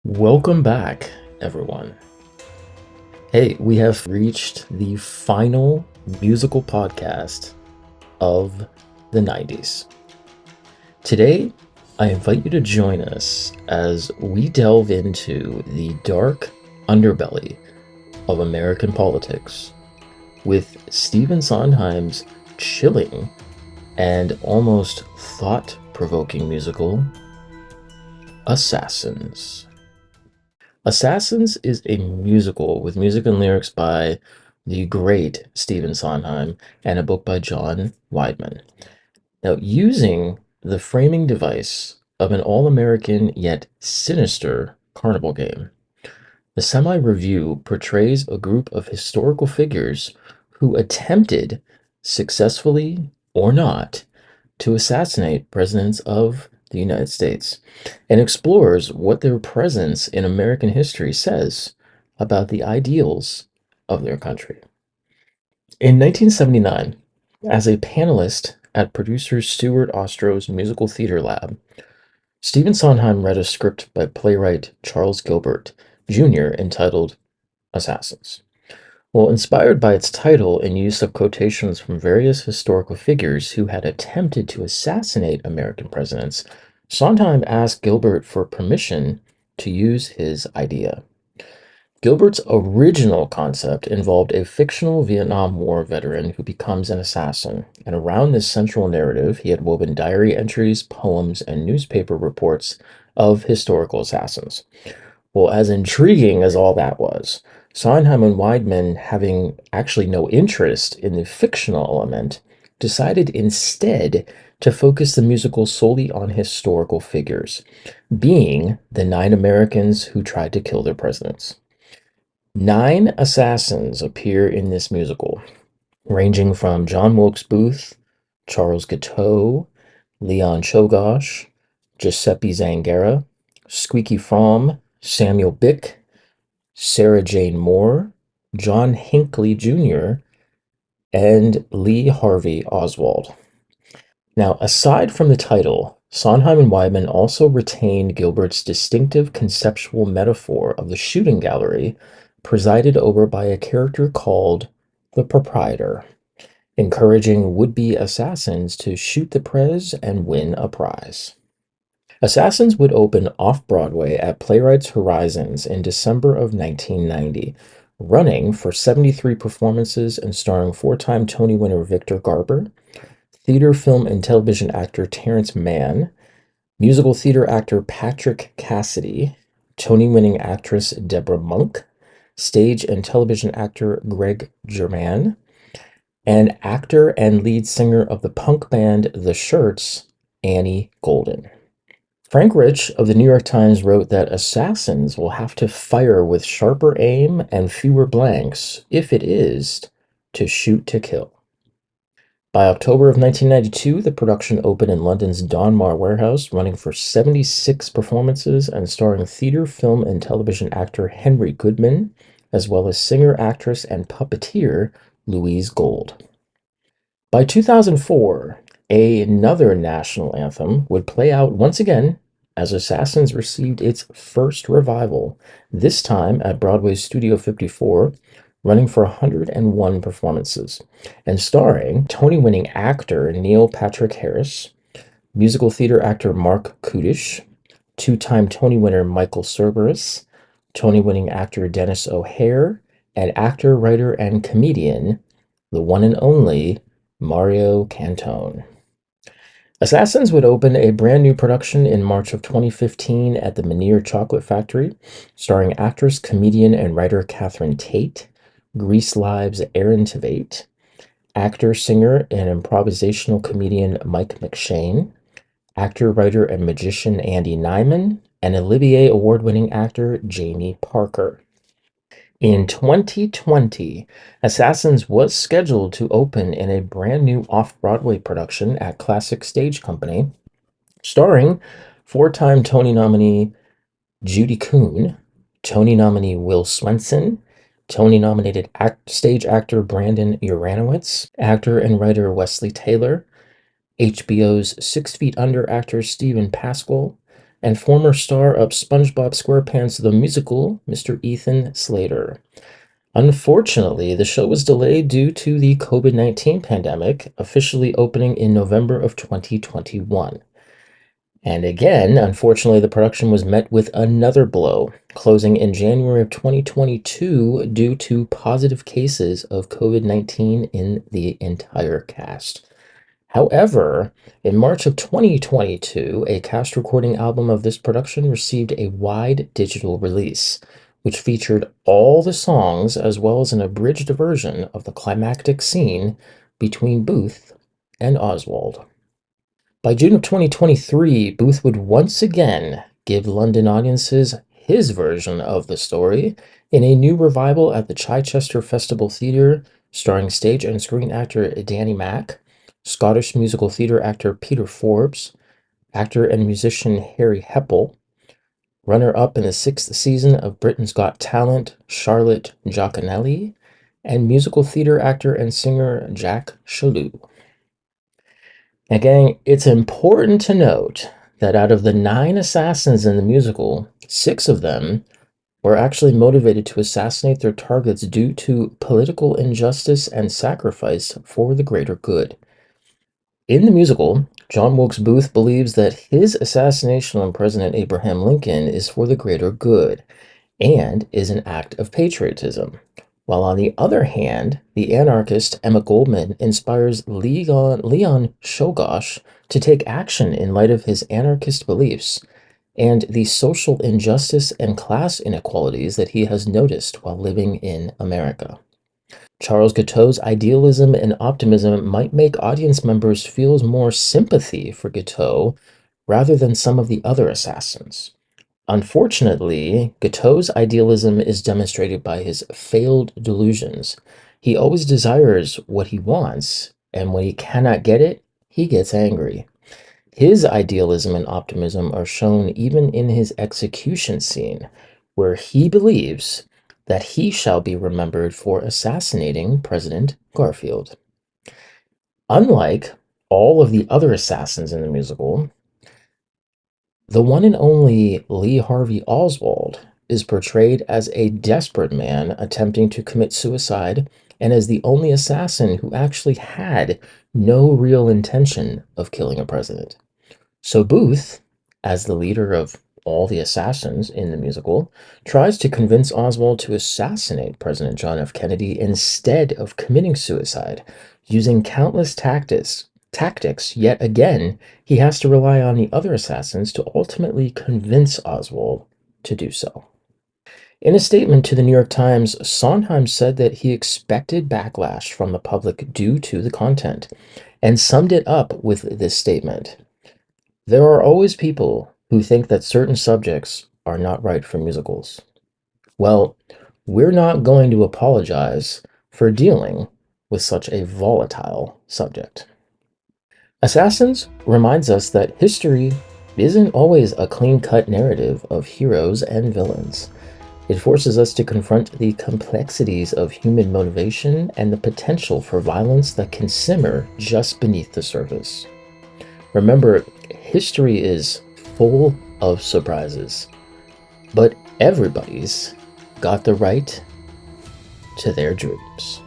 Welcome back, everyone. Hey, we have reached the final musical podcast of the 90s. Today, I invite you to join us as we delve into the dark underbelly of American politics with Stephen Sondheim's chilling and almost thought-provoking musical, Assassins. Assassins is a musical with music and lyrics by the great Stephen Sondheim and a book by John Weidman. Now, using the framing device of an all-American yet sinister carnival game, the semi-review portrays a group of historical figures who attempted, successfully or not, to assassinate presidents of the United States and explores what their presence in American history says about the ideals of their country. In 1979, as a panelist at producer Stuart Ostro's Musical Theater Lab, Stephen Sondheim read a script by playwright Charles Gilbert Jr. entitled Assassins. Well, inspired by its title and use of quotations from various historical figures who had attempted to assassinate American presidents, Sondheim asked Gilbert for permission to use his idea. Gilbert's original concept involved a fictional Vietnam War veteran who becomes an assassin, and around this central narrative, he had woven diary entries, poems, and newspaper reports of historical assassins. Well, as intriguing as all that was, Sondheim and Weidman, having actually no interest in the fictional element, decided instead to focus the musical solely on historical figures, being the 9 Americans who tried to kill their presidents. 9 assassins appear in this musical, ranging from John Wilkes Booth, Charles Guiteau, Leon Czolgosz, Giuseppe Zangara, Squeaky Fromm, Samuel Bick, Sarah Jane Moore, John Hinckley Jr., and Lee Harvey Oswald. Now, aside from the title, Sondheim and Weidman also retained Gilbert's distinctive conceptual metaphor of the shooting gallery presided over by a character called the proprietor, encouraging would-be assassins to shoot the prez and win a prize. Assassins would open off-Broadway at Playwrights Horizons in December of 1990, running for 73 performances and starring four-time Tony winner Victor Garber, theater, film, and television actor Terrence Mann, musical theater actor Patrick Cassidy, Tony-winning actress Deborah Monk, stage and television actor Greg German, and actor and lead singer of the punk band The Shirts, Annie Golden. Frank Rich of the New York Times wrote that assassins will have to fire with sharper aim and fewer blanks if it is to shoot to kill. By October of 1992, the production opened in London's Donmar Warehouse, running for 76 performances and starring theater, film, and television actor Henry Goodman, as well as singer, actress, and puppeteer Louise Gold. By 2004, another national anthem would play out once again as Assassins received its first revival, this time at Broadway's Studio 54, running for 101 performances, and starring Tony-winning actor Neil Patrick Harris, musical theater actor Mark Kudish, two-time Tony winner Michael Cerberus, Tony-winning actor Dennis O'Hare, and actor, writer, and comedian, the one and only Mario Cantone. Assassins would open a brand new production in March of 2015 at the Meniere Chocolate Factory, starring actress, comedian, and writer Catherine Tate, Grease Live's Aaron Tveit, actor, singer, and improvisational comedian Mike McShane, actor, writer, and magician Andy Nyman, and Olivier Award-winning actor Jamie Parker. In 2020, Assassins was scheduled to open in a brand new off-Broadway production at Classic Stage Company, starring four-time Tony nominee Judy Kuhn, Tony nominee Will Swenson, Tony-nominated stage actor Brandon Uranowitz, actor and writer Wesley Taylor, HBO's 6 Feet Under actor Stephen Pasquale, and former star of SpongeBob SquarePants the Musical, Mr. Ethan Slater. Unfortunately, the show was delayed due to the COVID-19 pandemic, officially opening in November of 2021. And again, unfortunately, the production was met with another blow, closing in January of 2022 due to positive cases of COVID-19 in the entire cast. However, in March of 2022, a cast recording album of this production received a wide digital release, which featured all the songs as well as an abridged version of the climactic scene between Booth and Oswald. By June of 2023, Booth would once again give London audiences his version of the story in a new revival at the Chichester Festival Theatre, starring stage and screen actor Danny Mack, Scottish musical theatre actor Peter Forbes, actor and musician Harry Heppel, runner-up in the 6th season of Britain's Got Talent, Charlotte Giaconelli, and musical theatre actor and singer Jack Shalhoub. Now, gang, it's important to note that out of the 9 assassins in the musical, 6 of them were actually motivated to assassinate their targets due to political injustice and sacrifice for the greater good. In the musical, John Wilkes Booth believes that his assassination on President Abraham Lincoln is for the greater good and is an act of patriotism. While on the other hand, the anarchist Emma Goldman inspires Leon Czolgosz to take action in light of his anarchist beliefs and the social injustice and class inequalities that he has noticed while living in America. Charles Guiteau's idealism and optimism might make audience members feel more sympathy for Guiteau rather than some of the other assassins. Unfortunately, Guiteau's idealism is demonstrated by his failed delusions. He always desires what he wants, and when he cannot get it, he gets angry. His idealism and optimism are shown even in his execution scene, where he believes that he shall be remembered for assassinating President Garfield. Unlike all of the other assassins in the musical, the one and only Lee Harvey Oswald is portrayed as a desperate man attempting to commit suicide and as the only assassin who actually had no real intention of killing a president. So Booth, as the leader of all the assassins in the musical, tries to convince Oswald to assassinate President John F. Kennedy instead of committing suicide, using countless tactics, yet again, he has to rely on the other assassins to ultimately convince Oswald to do so. In a statement to the New York Times, Sondheim said that he expected backlash from the public due to the content, and summed it up with this statement: "There are always people who think that certain subjects are not right for musicals. Well, we're not going to apologize for dealing with such a volatile subject." Assassins reminds us that history isn't always a clean-cut narrative of heroes and villains. It forces us to confront the complexities of human motivation and the potential for violence that can simmer just beneath the surface. Remember, history is full of surprises, but everybody's got the right to their dreams.